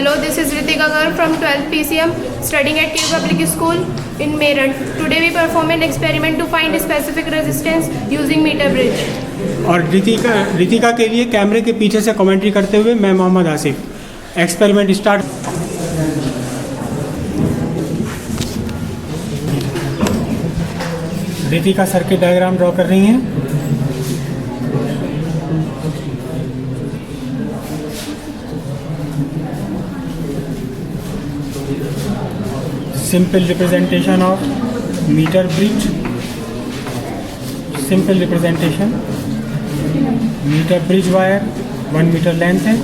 Hello, this is Ritika Garg from 12th PCM studying at KU Public School in Meerut. Today we perform an experiment to find specific resistance using meter bridge. और रितिका के लिए कैमरे के पीछे से commentary करते हुए मैं Mohammad Asif. Experiment start. Ritika circuit diagram draw कर रही हैं। Simple representation of metre bridge. Simple representation, metre bridge wire 1 metre length है,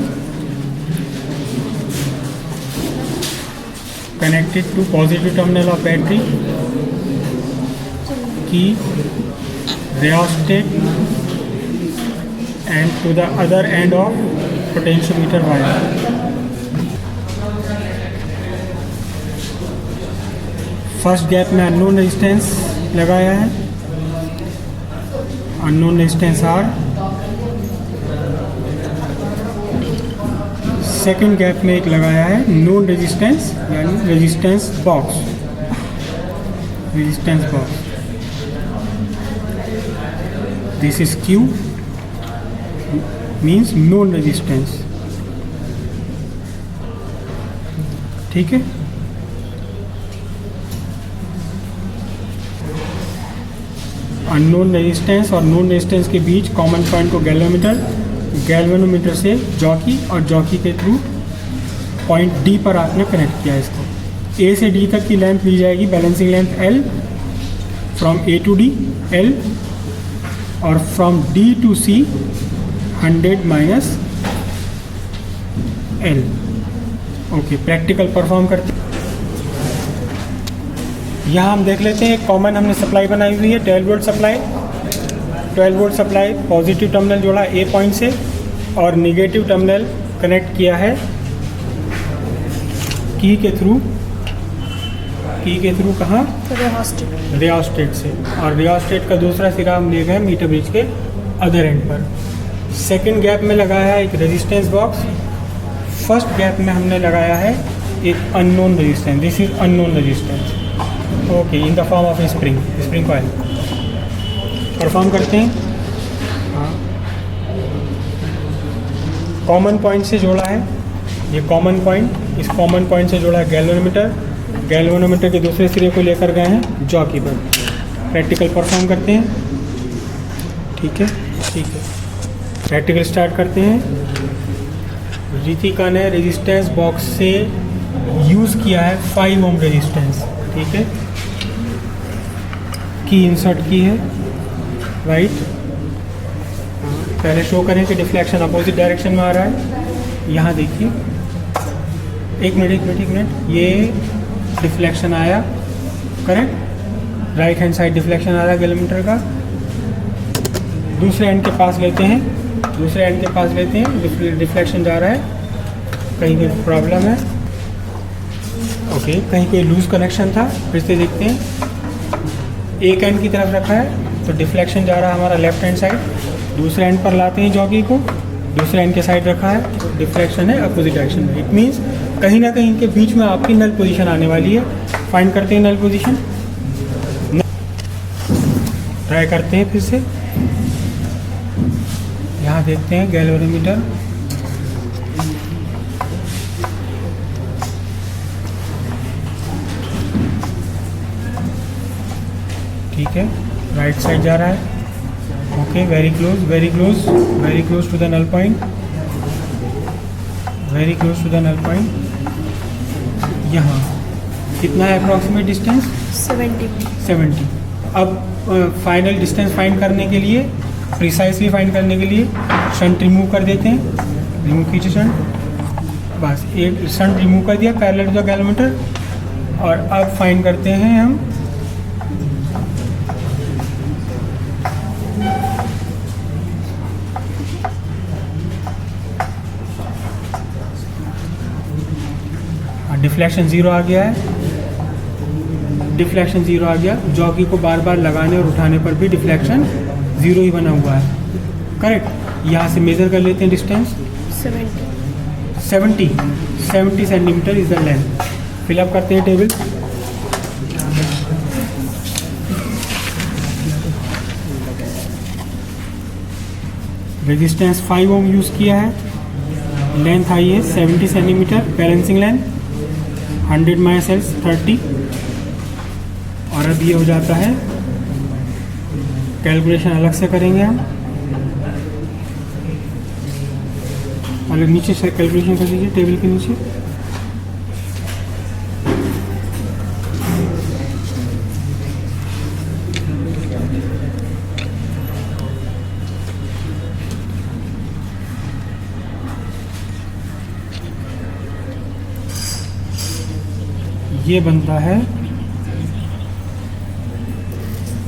connected to positive terminal of battery की rheostat end to the other end of potentiometer wire. First gap में unknown resistance लगाया है, unknown resistance R. Second gap में एक लगाया है known resistance यानी resistance box, resistance box. This is Q means known resistance. ठीक है, अननोन रेजिस्टेंस और नोन रेजिस्टेंस के बीच कॉमन पॉइंट को गैल्वेनोमीटर, गैल्वेनोमीटर से जॉकी और जॉकी के थ्रू पॉइंट डी पर आपने कनेक्ट किया। इसको ए से डी तक की लेंथ ली जाएगी, balancing length L, from A to D L, और from D to C 100 minus L. Okay, practical perform करते हैं। यहाँ हम देख लेते हैं, एक कॉमन हमने सप्लाई बनाई हुई है 12 volt supply. 12 volt supply, positive terminal जोड़ा ए पॉइंट से और निगेटिव टर्मिनल कनेक्ट किया है की के थ्रू कहाँ? रियोस्टेट से, और रियोस्टेट का दूसरा सिरा हम ले गए मीटर ब्रिज के अदर एंड पर। सेकेंड गैप में लगाया है एक रेजिस्टेंस बॉक्स। फर्स्ट गैप में हमने लगाया है एक unknown resistance. This is unknown resistance, okay, in the form of spring coil. Perform करते हैं। हाँ, कॉमन पॉइंट से जोड़ा है ये कॉमन पॉइंट, इस कॉमन पॉइंट से जोड़ा है गैल्वेनोमीटर। गैल्वेनोमीटर के दूसरे सिरे को लेकर गए हैं जॉकी पर। प्रैक्टिकल परफॉर्म करते हैं। ठीक है, ठीक है, प्रैक्टिकल स्टार्ट करते हैं। रितिका ने रेजिस्टेंस बॉक्स से यूज़ किया है 5 ओम रेजिस्टेंस। ठीक है, की इंसर्ट की है, राइट। पहले शो करें कि डिफ्लेक्शन अपोजिट डायरेक्शन में आ रहा है। यहाँ देखिए, एक मिनट, ये डिफ्लेक्शन आया, correct, right hand side deflection आ रहा है गैल्वेनोमीटर का। दूसरे एंड के पास लेते हैं, डिफ्लेक्शन जा रहा है, कहीं कोई प्रॉब्लम है, ओके, कहीं कोई लूज कनेक्शन था, फिर से देखते हैं। एक एंड की तरफ रखा है तो डिफ्लेक्शन जा रहा है हमारा लेफ्ट हैंड साइड। दूसरे एंड पर लाते हैं जॉकी को, दूसरे एंड के साइड रखा है तो डिफ्लेक्शन है अपोजिट डायरेक्शन में। इट मीन्स कहीं ना कहीं इनके बीच में आपकी नल पोजीशन आने वाली है। फाइंड करते हैं नल पोजीशन, ट्राई करते हैं फिर से। यहाँ देखते हैं गैल्वेनोमीटर, ठीक है, राइट साइड जा रहा है, okay, very close to the null point, very close to the null point. यहाँ कितना है अप्रॉक्सीमेट डिस्टेंस? 70। अब फाइनल डिस्टेंस फाइंड करने के लिए, प्रिसाइसली फाइंड करने के लिए शंट रिमूव कर देते हैं। रिमूव कीजिए शंट, बस एक शंट रिमूव कर दिया पैरेलल टू द गैल्वेनोमीटर। और अब फाइंड करते हैं हम डिफ्लेक्शन 0 आ गया है, डिफ्लेक्शन 0 आ गया। जॉकी को बार बार लगाने और उठाने पर भी डिफ्लेक्शन 0 ही बना हुआ है, करेक्ट। यहाँ से मेज़र कर लेते हैं distance 70 centimetre is the length. Fill up करते हैं टेबल। रेजिस्टेंस 5 ओम यूज़ किया है, लेंथ आई है 70 सेंटीमीटर, बैलेंसिंग लेंथ 100 माइसेल्स 30। और अब ये हो जाता है, कैलकुलेशन अलग से करेंगे हम, अलग नीचे से कैलकुलेशन कर लीजिए टेबल के नीचे। ये बनता है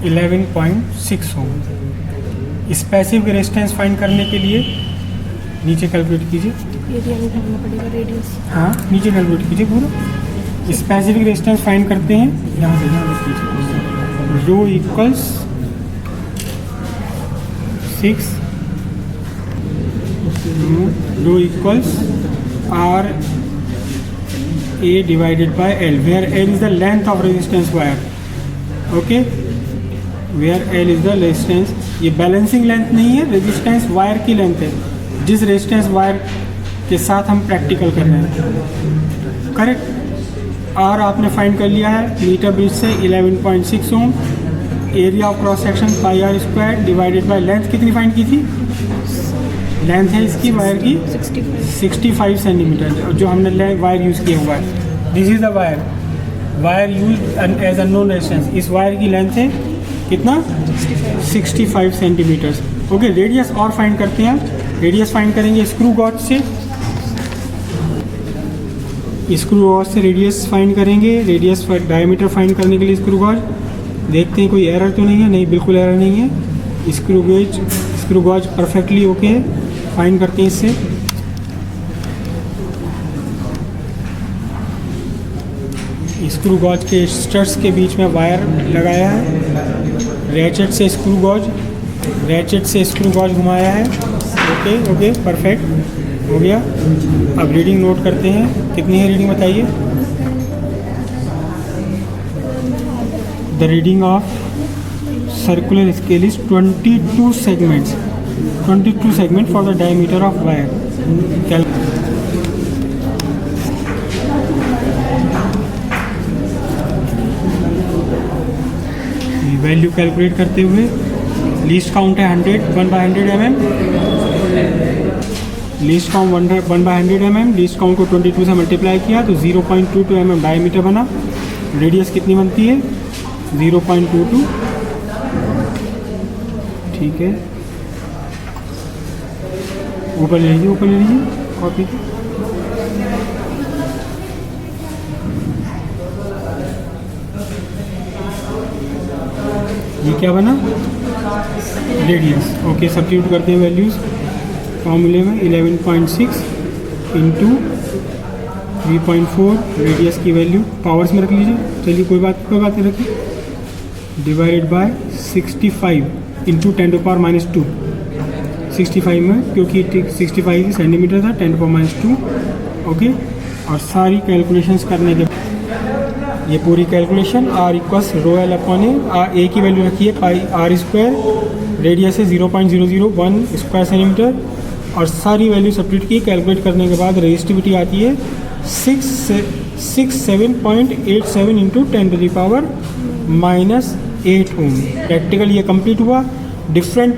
11.6 ओम। स्पेसिफिक रेजिस्टेंस फाइंड करने के लिए नीचे कैलकुलेट कीजिए, एरिया निकालना पड़ेगा, रेडियस। हाँ नीचे कैलकुलेट कीजिए पूरा। स्पेसिफिक रेजिस्टेंस फाइंड करते हैं, यहाँ से कीजिए। Rho equals 6, rho equals R A divided by L, where L is the length of resistance wire. Okay, where L is the resistance, ये बैलेंसिंग लेंथ नहीं है, रेजिस्टेंस वायर की लेंथ है, जिस रेजिस्टेंस वायर के साथ हम प्रैक्टिकल कर रहे हैं। करेक्ट। और आपने फाइंड कर लिया है मीटर ब्रिज से 11.6 ohm. Area of cross section pi R square divided by length कितनी फाइंड की थी? लेंथ है इसकी वायर की 65 सेंटीमीटर, जो हमने वायर यूज़ किया हुआ है। This is the wire use as unknown resistance. इस वायर की लेंथ है कितना? 65 सेंटीमीटर्स। ओके, रेडियस और फाइंड करते हैं। रेडियस फाइंड करेंगे स्क्रू गॉज से, स्क्रू गॉज से रेडियस फाइंड करेंगे। रेडियस डायमीटर फाइंड करने के लिए स्क्रू गॉज देखते हैं कोई एरर तो नहीं है। नहीं, बिल्कुल एरर नहीं है। स्क्रू गॉज परफेक्टली ओके है। फाइंड करते हैं इससे। स्क्रू गॉज के स्टड्स के बीच में वायर लगाया है। रैचेट से स्क्रू गॉज घुमाया है। ओके परफेक्ट हो गया। अब रीडिंग नोट करते हैं, कितनी है रीडिंग बताइए। The reading of circular scale is 22 segments for the diameter of wire. Value calculate करते हुए लीस्ट काउंट है 100, 1/100 mm। Least count 1/100 mm। Least count को 22 से मल्टीप्लाई किया तो 0.22 mm डायमीटर बना। रेडियस कितनी बनती है? 0.22। ठीक है, ऊपर ले लीजिए कॉपी की। ये क्या बना? रेडियस। ओके, सब्स्टिट्यूट करते हैं वैल्यूज़ फॉर्मूले में। 11.6 इंटू 3.4 रेडियस की वैल्यू पावर्स में रख लीजिए। चलिए कोई बात नहीं रखिए। Divided by 65 into 10⁻²। 65 में, क्योंकि 65 सेंटीमीटर था, 10⁻²। ओके, और सारी कैलकुलेशंस करने के ये पूरी calculation R equals rho L upon A की वैल्यू रखी है पाई आर स्क्वायर। रेडियस है 0.001 स्क्वायर सेंटीमीटर, और सारी वैल्यू सब्स्टिट्यूट की। कैलकुलेट करने के बाद रेजिस्टिविटी आती है 67.87 इंटू 10⁻⁻8 ओम। प्रैक्टिकल ये कंप्लीट हुआ। डिफरेंट